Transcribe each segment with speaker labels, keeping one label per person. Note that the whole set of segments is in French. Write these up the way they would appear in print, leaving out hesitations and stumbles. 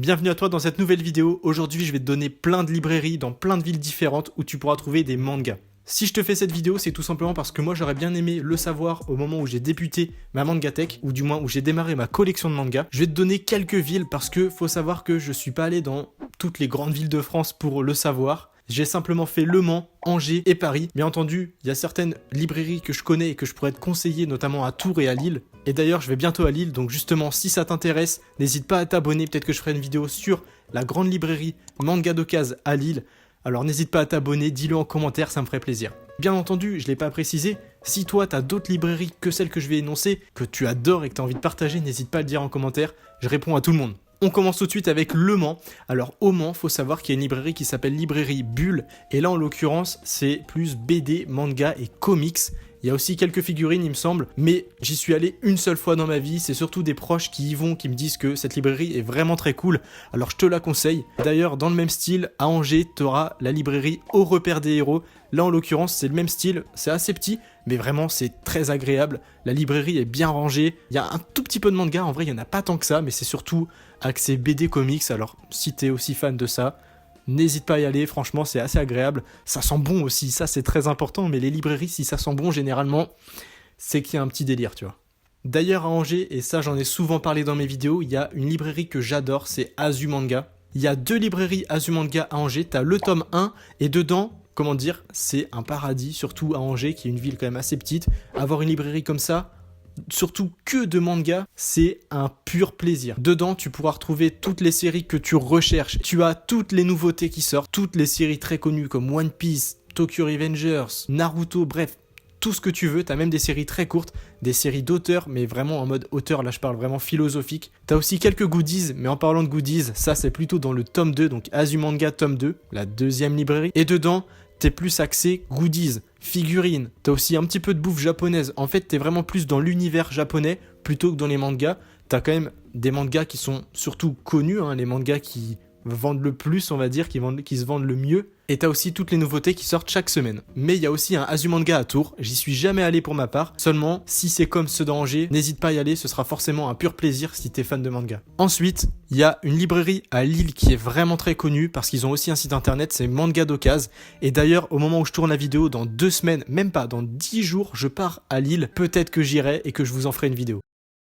Speaker 1: Bienvenue à toi dans cette nouvelle vidéo. Aujourd'hui, je vais te donner plein de librairies dans plein de villes différentes où tu pourras trouver des mangas. Si je te fais cette vidéo, c'est tout simplement parce que moi j'aurais bien aimé le savoir au moment où j'ai débuté ma mangatech, ou du moins où j'ai démarré ma collection de mangas. Je vais te donner quelques villes parce que faut savoir que je suis pas allé dans toutes les grandes villes de France pour le savoir. J'ai simplement fait Le Mans, Angers et Paris. Bien entendu, il y a certaines librairies que je connais et que je pourrais te conseiller, notamment à Tours et à Lille. Et d'ailleurs, je vais bientôt à Lille, donc justement, si ça t'intéresse, n'hésite pas à t'abonner. Peut-être que je ferai une vidéo sur la grande librairie Manga d'Occasion à Lille. Alors n'hésite pas à t'abonner, dis-le en commentaire, ça me ferait plaisir. Bien entendu, je ne l'ai pas précisé, si toi tu as d'autres librairies que celles que je vais énoncer, que tu adores et que tu as envie de partager, n'hésite pas à le dire en commentaire, je réponds à tout le monde. On commence tout de suite avec Le Mans. Alors au Mans, faut savoir qu'il y a une librairie qui s'appelle Librairie Bulle, et là en l'occurrence c'est plus BD, manga et comics. Il y a aussi quelques figurines il me semble, mais j'y suis allé une seule fois dans ma vie, c'est surtout des proches qui y vont, qui me disent que cette librairie est vraiment très cool, alors je te la conseille. D'ailleurs dans le même style, à Angers, tu auras la librairie Au Repère des Héros. Là en l'occurrence c'est le même style, c'est assez petit, mais vraiment c'est très agréable. La librairie est bien rangée, il y a un tout petit peu de manga, en vrai il n'y en a pas tant que ça, mais c'est surtout axé BD comics, alors si t'es aussi fan de ça, n'hésite pas à y aller, franchement c'est assez agréable. Ça sent bon aussi, ça c'est très important, mais les librairies si ça sent bon généralement, c'est qu'il y a un petit délire tu vois. D'ailleurs à Angers, et ça j'en ai souvent parlé dans mes vidéos, il y a une librairie que j'adore, c'est Azumanga. Il y a deux librairies Azumanga à Angers, t'as le tome 1 et dedans, comment dire, c'est un paradis, surtout à Angers qui est une ville quand même assez petite. Avoir une librairie comme ça, surtout que de manga, c'est un pur plaisir. Dedans, tu pourras retrouver toutes les séries que tu recherches. Tu as toutes les nouveautés qui sortent, toutes les séries très connues comme One Piece, Tokyo Revengers, Naruto, bref, tout ce que tu veux. T'as même des séries très courtes, des séries d'auteurs, mais vraiment en mode auteur, là je parle vraiment philosophique. T'as aussi quelques goodies, mais en parlant de goodies, ça c'est plutôt dans le tome 2, donc Azumanga tome 2, la deuxième librairie. Et dedans, t'es plus axé goodies, figurines, t'as aussi un petit peu de bouffe japonaise. En fait, t'es vraiment plus dans l'univers japonais plutôt que dans les mangas. T'as quand même des mangas qui sont surtout connus, hein, les mangas qui vendent le plus, on va dire, qui se vendent le mieux. Et t'as aussi toutes les nouveautés qui sortent chaque semaine. Mais il y a aussi un Azumanga à Tours, j'y suis jamais allé pour ma part. Seulement, si c'est comme ceux d'Angers, n'hésite pas à y aller, ce sera forcément un pur plaisir si t'es fan de manga. Ensuite, il y a une librairie à Lille qui est vraiment très connue parce qu'ils ont aussi un site internet, c'est Manga d'Occasion. Et d'ailleurs, au moment où je tourne la vidéo, dans 2 semaines, même pas, dans 10 jours, je pars à Lille. Peut-être que j'irai et que je vous en ferai une vidéo.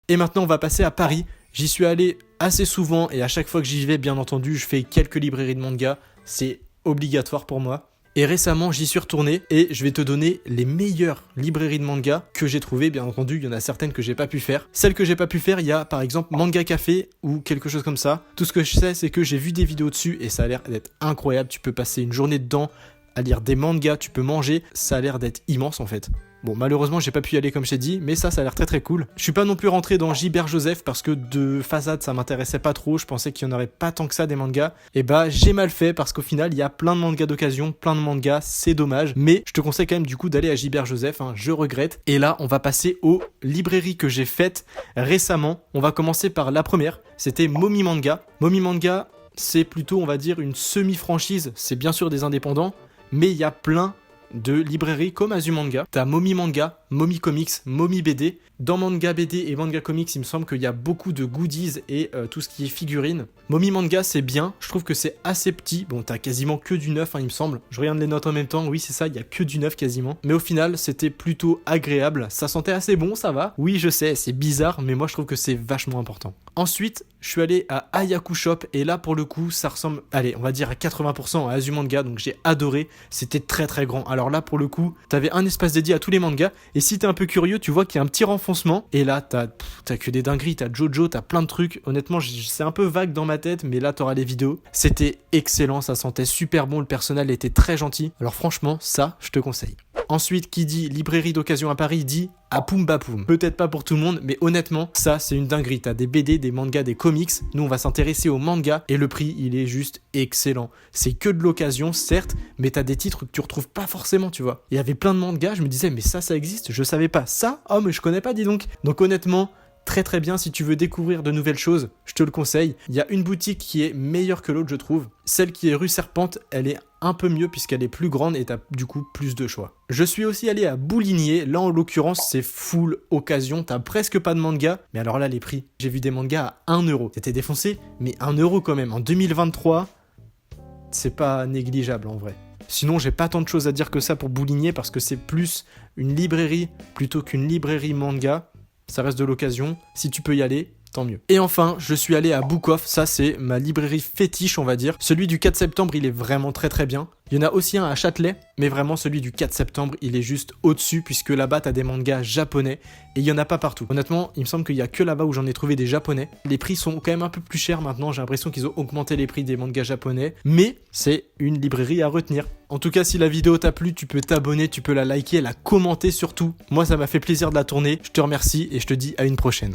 Speaker 1: Et maintenant, on va passer à Paris. J'y suis allé assez souvent et à chaque fois que j'y vais, bien entendu, je fais quelques librairies de manga. C'est obligatoire pour moi. Et récemment, j'y suis retourné et je vais te donner les meilleures librairies de manga que j'ai trouvées. Bien entendu, il y en a certaines que j'ai pas pu faire. Celles que j'ai pas pu faire, il y a par exemple Manga Café ou quelque chose comme ça. Tout ce que je sais, c'est que j'ai vu des vidéos dessus et ça a l'air d'être incroyable. Tu peux passer une journée dedans à lire des mangas, tu peux manger. Ça a l'air d'être immense en fait. Bon, malheureusement, j'ai pas pu y aller comme je t'ai dit, mais ça a l'air très très cool. Je suis pas non plus rentré dans Gilbert Joseph parce que de façade, ça m'intéressait pas trop. Je pensais qu'il y en aurait pas tant que ça des mangas. Et bah, j'ai mal fait parce qu'au final, il y a plein de mangas d'occasion, plein de mangas, c'est dommage. Mais je te conseille quand même du coup d'aller à Gilbert Joseph, hein, je regrette. Et là, on va passer aux librairies que j'ai faites récemment. On va commencer par la première, c'était Momi Manga. Momi Manga, c'est plutôt, on va dire, une semi-franchise. C'est bien sûr des indépendants, mais il y a plein de librairies comme Azumanga. T'as Momi Manga, Momi Comics, Momi BD. Dans Manga BD et Manga Comics, il me semble qu'il y a beaucoup de goodies et tout ce qui est figurines. Momi Manga, c'est bien. Je trouve que c'est assez petit. Bon, t'as quasiment que du neuf, hein, il me semble. Je regarde les notes en même temps. Oui, c'est ça, il y a que du neuf quasiment. Mais au final, c'était plutôt agréable. Ça sentait assez bon, ça va. Oui, je sais, c'est bizarre, mais moi, je trouve que c'est vachement important. Ensuite, je suis allé à Ayaku Shop et là, pour le coup, ça ressemble, allez, on va dire à 80% à Azumanga. Donc, j'ai adoré. C'était très, très grand. Alors là, pour le coup, t'avais un espace dédié à tous les mangas. Et si t'es un peu curieux, tu vois qu'il y a un petit renfoncement. Et là, t'as que des dingueries, t'as Jojo, t'as plein de trucs. Honnêtement, c'est un peu vague dans ma tête, mais là, t'auras les vidéos. C'était excellent, ça sentait super bon, le personnel était très gentil. Alors franchement, ça, je te conseille. Ensuite, qui dit librairie d'occasion à Paris, dit Apum Bapoum. Peut-être pas pour tout le monde, mais honnêtement, ça, c'est une dinguerie. T'as des BD, des mangas, des comics. Nous, on va s'intéresser aux mangas et le prix, il est juste excellent. C'est que de l'occasion, certes, mais t'as des titres que tu retrouves pas forcément, tu vois. Il y avait plein de mangas, je me disais, mais ça existe, je savais pas. Ça, oh, mais je connais pas, dis donc. Donc honnêtement, très très bien si tu veux découvrir de nouvelles choses, je te le conseille. Il y a une boutique qui est meilleure que l'autre je trouve. Celle qui est rue Serpente, elle est un peu mieux puisqu'elle est plus grande et t'as du coup plus de choix. Je suis aussi allé à Bouligné, là en l'occurrence c'est full occasion, t'as presque pas de manga, mais alors là les prix, j'ai vu des mangas à 1€. C'était défoncé, mais 1€ quand même, en 2023, c'est pas négligeable en vrai. Sinon, j'ai pas tant de choses à dire que ça pour Bouligné parce que c'est plus une librairie plutôt qu'une librairie manga. Ça reste de l'occasion. Si tu peux y aller, tant mieux. Et enfin, je suis allé à Book Off. Ça, c'est ma librairie fétiche, on va dire. Celui du 4 septembre, il est vraiment très très bien. Il y en a aussi un à Châtelet, mais vraiment celui du 4 septembre, il est juste au-dessus puisque là-bas, t'as des mangas japonais et il y en a pas partout. Honnêtement, il me semble qu'il y a que là-bas où j'en ai trouvé des japonais. Les prix sont quand même un peu plus chers maintenant. J'ai l'impression qu'ils ont augmenté les prix des mangas japonais, mais c'est une librairie à retenir. En tout cas, si la vidéo t'a plu, tu peux t'abonner, tu peux la liker, la commenter surtout. Moi, ça m'a fait plaisir de la tourner. Je te remercie et je te dis à une prochaine.